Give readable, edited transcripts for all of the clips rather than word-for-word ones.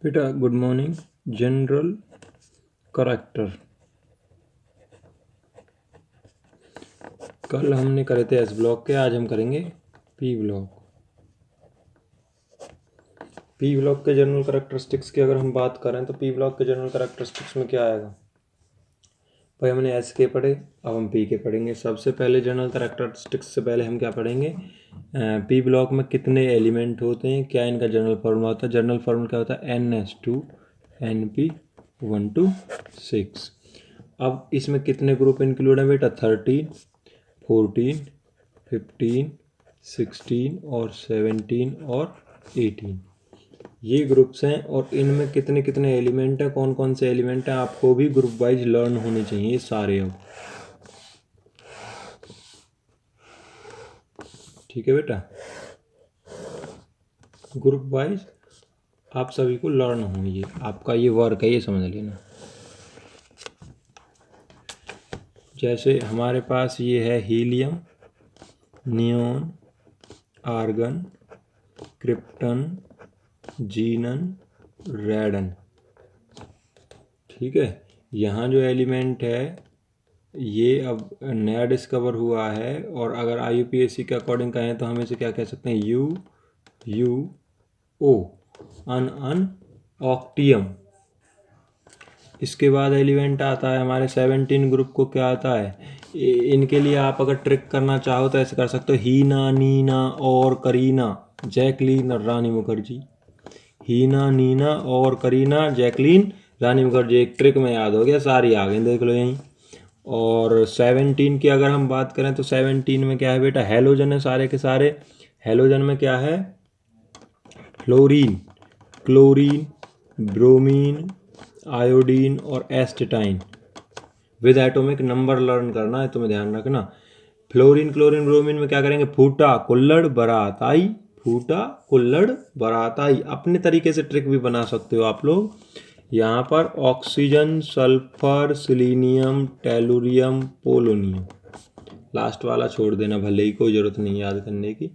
बेटा good morning. General character कल हमने करे थे एस ब्लॉक के, आज हम करेंगे पी ब्लॉक। पी ब्लॉक के जनरल करैक्टरिस्टिक्स की अगर हम बात करें तो पी ब्लॉक के जनरल करैक्टरिस्टिक्स में क्या आएगा भाई? हमने एस के पढ़े, अब हम पी के पढ़ेंगे। सबसे पहले जनरल करैक्टरिस्टिक्स से पहले हम क्या पढ़ेंगे? पी ब्लॉक में कितने एलिमेंट होते हैं, क्या इनका जनरल फॉर्मूला होता है। जनरल फॉर्मूला क्या होता है? NS2 NP 1 to 6। अब इसमें कितने ग्रुप इंक्लूड हैं बेटा? 13, 14, 15, 16 और 17 और 18 ये ग्रुप्स हैं। और इनमें कितने कितने एलिमेंट हैं, कौन कौन से एलिमेंट हैं, आपको भी ग्रुप वाइज लर्न होने चाहिए सारे। अब ठीक है बेटा, ग्रुप वाइज आप सभी को लर्न होंगे, ये आपका ये वर्क है, ये समझ लेना। जैसे हमारे पास ये है helium, neon, argon, krypton, xenon, radon. ठीक है, यहाँ जो एलिमेंट है ये अब नया डिस्कवर हुआ है, और अगर IUPAC के अकॉर्डिंग कहें तो हम इसे क्या कह सकते हैं? UUO अन ऑक्टियम। इसके बाद एलिमेंट आता है हमारे 17 ग्रुप को क्या आता है? इनके लिए आप अगर ट्रिक करना चाहो तो ऐसे कर सकते हो: हीना, नीना और करीना, जैकलीन और रानी मुखर्जी। हीना, नीना और करीना, जैकलीन, रानी मुखर्जी। एक ट्रिक में याद हो गया, सारी आ गई, देख लो यहीं। और 17 की अगर हम बात करें तो 17 में क्या है बेटा? हेलोजन है सारे के सारे। हेलोजन में क्या है? फ्लोरीन, क्लोरीन, ब्रोमीन, आयोडीन और astatine. With atomic number learn करना है, तुम्हें ध्यान रखना। फ्लोरीन, क्लोरीन, ब्रोमीन में क्या करेंगे? फूटा, कुल्हड़, बारात आई। फूटा, कुल्हड़, बारात आई। अपने तरीके से ट्रिक भी बना सकते हो आप लोग। यहाँ पर oxygen, sulphur, selenium, tellurium, polonium. Last वाला छोड़ देना भले ही, कोई ज़रूरत नहीं याद करने की।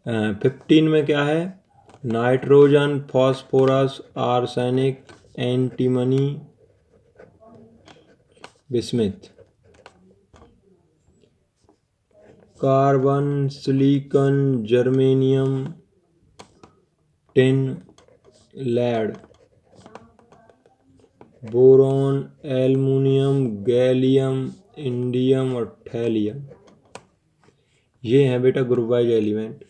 15 में क्या है? Nitrogen, phosphorus, arsenic, antimony, bismuth. Carbon, silicon, germanium, tin, lead, boron, aluminium, gallium, indium और थैलियम। ये हैं बेटा ग्रुप वाइज एलिमेंट।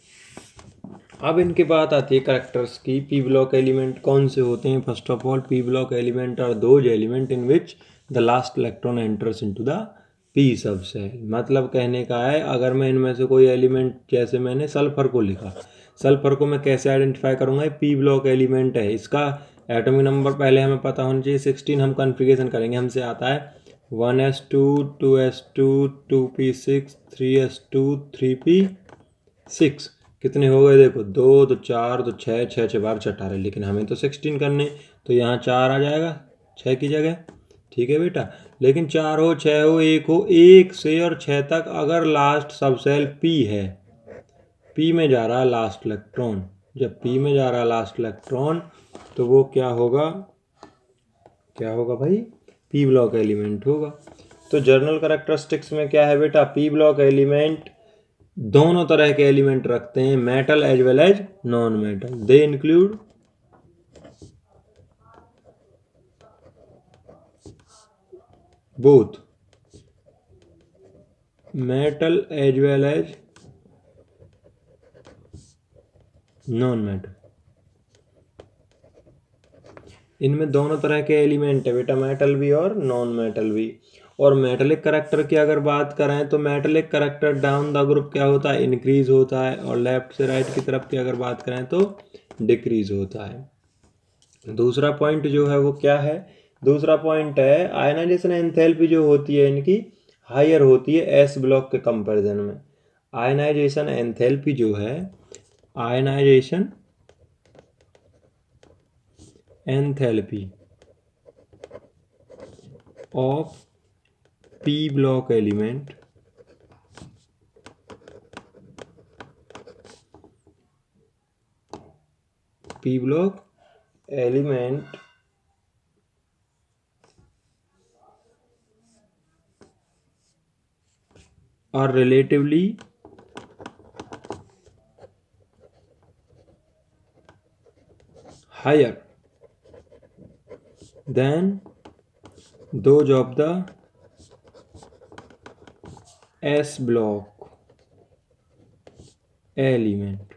अब इनके बात आती है करैक्टर्स की। पी ब्लॉक एलिमेंट कौन से होते हैं? First of all, P block element are those element in which the last electron enters into the P sub shell. मतलब कहने का है, अगर मैं इनमें से कोई एलिमेंट, जैसे मैंने सल्फर को लिखा, सल्फर को मैं कैसे आइडेंटिफाई करूंगा? पी ब्लॉक एलिमेंट है, इसका एटॉमिक नंबर पहले हमें पता होना चाहिए 16। हम कन्फिगरेशन करेंगे, हमसे आता है 1s2 2s2 2p6 3s2 3p6। कितने हो गए देखो? 2 तो 4 तो 6, 6 6 12 18, लेकिन हमें तो 16 करने, तो यहाँ 4 आ जाएगा 6 की जगह। ठीक है बेटा, लेकिन 4 हो, 6 हो, 1 हो, 1 से और 6 तक अगर लास्ट सब सेल पी है, पी में जा रहा है लास्ट इलेक्ट्रॉन, जब पी में जा रहा है लास्ट इलेक्ट्रॉन तो वो क्या होगा? क्या होगा भाई? पी ब्लॉक एलिमेंट होगा। तो जर्नल करैक्टरिस्टिक्स में क्या है बेटा? पी ब्लॉक एलिमेंट दोनों तरह के एलिमेंट रखते हैं, metal as well as non metal. They include both metal as well as non metal. इनमें दोनों तरह के एलिमेंट है बेटा, मेटल भी और नॉन मेटल भी। और मेटलिक करैक्टर की अगर बात करें तो metallic character down the group क्या होता है? इंक्रीज होता है, और लेफ्ट से राइट की तरफ की अगर बात करें तो डिक्रीज होता है। दूसरा पॉइंट जो है वो क्या है? दूसरा पॉइंट है आयनाइजेशन एंथैल्पी जो होती है इनकी हायर होती है एस ब्लॉक के कंपैरिजन में। आयनाइजेशन एंथैल्पी जो है, ionisation enthalpy of P block element P block element are relatively higher than those of the S block element.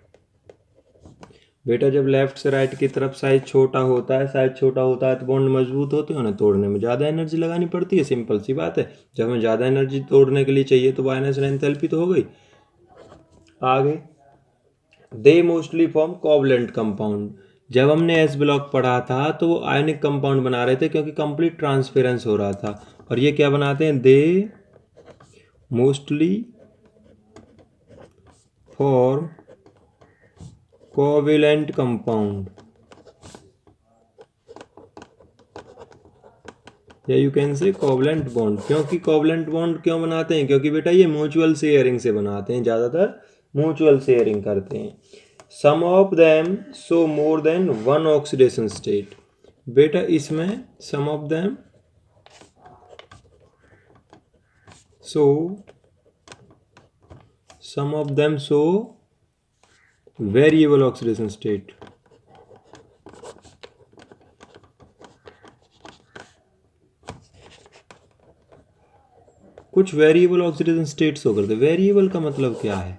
बेटा जब लेफ्ट से राइट की तरफ साइज छोटा होता है तो बॉन्ड मजबूत होते हैं, उन्हें तोड़ने में ज़्यादा एनर्जी लगानी पड़ती है। सिंपल सी बात है, जब हमें ज़्यादा एनर्जी तोड़ने के लिए चाहिए तो वायलेंस एंथैल्पी तो हो गई। आगे, दे मोस्टली फॉर्म कोवलेंट कंपाउंड। जब हमने एस ब्लॉक पढ़ा था तो वो आयनिक कंपाउंड बना रहे थे क्योंकि कंप्लीट ट्रांसफेरेंस हो रहा था। और ये क्या बनाते हैं? They mostly form covalent compound, yeah you can say covalent bond. क्योंकि कोवलेंट बॉन्ड क्यों बनाते हैं? क्योंकि बेटा ये म्यूचुअल शेयरिंग से बनाते हैं, ज़्यादातर म्यूचुअल शेयरिंग करते हैं। Some of them show more than one oxidation state. बेटा इसमें some of them show variable oxidation state. कुछ वेरिएबल ऑक्सीडेशन स्टेट्स हो करते। वेरिएबल का मतलब क्या है?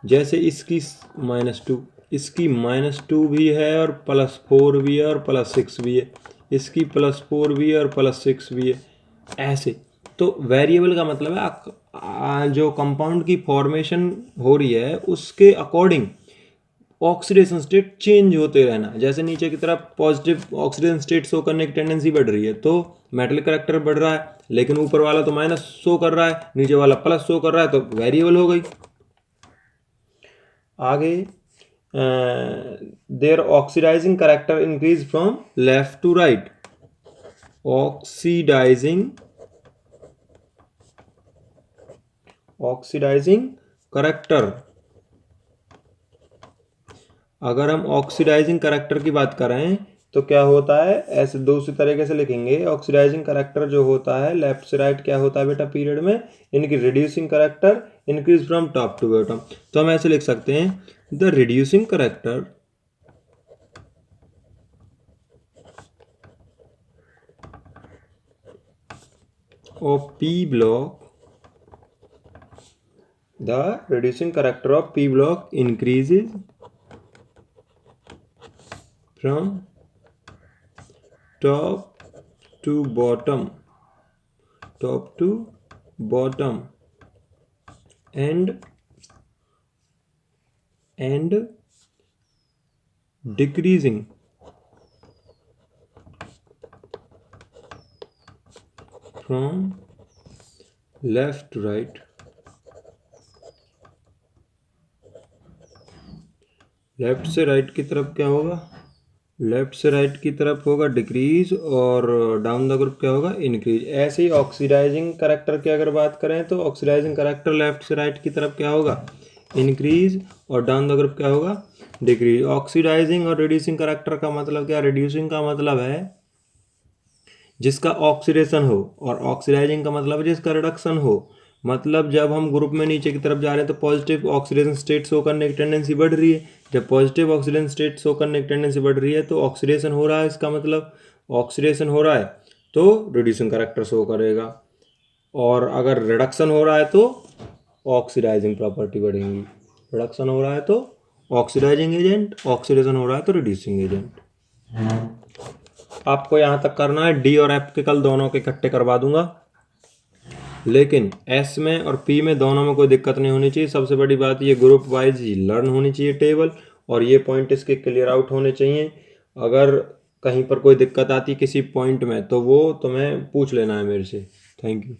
जैसे इसकी -2, इसकी -2 भी है और +4 भी है और +6 भी है, इसकी +4 भी है और +6 भी है, ऐसे। तो वेरिएबल का मतलब है जो कंपाउंड की फॉर्मेशन हो रही है उसके अकॉर्डिंग ऑक्सीडेशन स्टेट चेंज होते रहना। जैसे नीचे की तरफ पॉजिटिव ऑक्सीडेशन स्टेट शो करने की टेंडेंसी बढ़ रही है तो मेटल करैक्टर बढ़ रहा है, लेकिन ऊपर वाला तो माइनस शो कर रहा है, नीचे वाला प्लस शो कर रहा है, तो वेरिएबल हो गई। आगे, their oxidising character increase from left to right. Oxidising character, अगर हम ऑक्सीडाइजिंग करैक्टर की बात करें तो क्या होता है? ऐसे दूसरी तरीके से लिखेंगे। ऑक्सीडाइजिंग करैक्टर जो होता है लेफ्ट से राइट क्या होता है बेटा पीरियड में? इनकी reducing character increase from top to bottom. तो हम ऐसे लिख सकते हैं, the reducing character of P block, the reducing character of P block increases from top to bottom and decreasing from left to right। Left से right की तरफ क्या होगा? लेफ्ट से राइट की तरफ होगा डिक्रीज, और डाउन द ग्रुप क्या होगा? इंक्रीज। ऐसे ही ऑक्सीडाइजिंग करैक्टर की अगर बात करें तो ऑक्सीडाइजिंग करैक्टर लेफ्ट से राइट की तरफ क्या होगा? इंक्रीज, और डाउन द ग्रुप क्या होगा? डिक्रीज। ऑक्सीडाइजिंग और रिड्यूसिंग करैक्टर का मतलब क्या? रिड्यूसिंग का मतलब है जिसका ऑक्सीडेशन हो, और ऑक्सीडाइजिंग का मतलब है जिसका रिडक्शन हो। मतलब जब हम ग्रुप में नीचे की तरफ जा रहे हैं तो पॉजिटिव ऑक्सीडेशन स्टेट शो करने की टेंडेंसी बढ़ रही है। जब पॉजिटिव ऑक्सीडेशन स्टेट शो करने की टेंडेंसी बढ़ रही है तो ऑक्सीडेशन हो रहा है, इसका मतलब ऑक्सीडेशन हो रहा है तो रिड्यूसिंग करैक्टर शो करेगा, और अगर रिडक्शन हो रहा है तो ऑक्सीडाइजिंग प्रॉपर्टी बढ़ेंगी। रिडक्शन हो रहा है तो ऑक्सीडाइजिंग एजेंट, ऑक्सीडेशन हो रहा है तो रिड्यूसिंग एजेंट। आपको यहाँ तक करना है। डी और एफ के कल दोनों के इकट्ठे करवा दूंगा, लेकिन एस में और पी में दोनों में कोई दिक्कत नहीं होनी चाहिए। सबसे बड़ी बात ये ग्रुप वाइज ही लर्न होनी चाहिए टेबल, और ये पॉइंट इसके क्लियर आउट होने चाहिए। अगर कहीं पर कोई दिक्कत आती किसी पॉइंट में तो वो तुम्हें पूछ लेना है मेरे से। Thank you.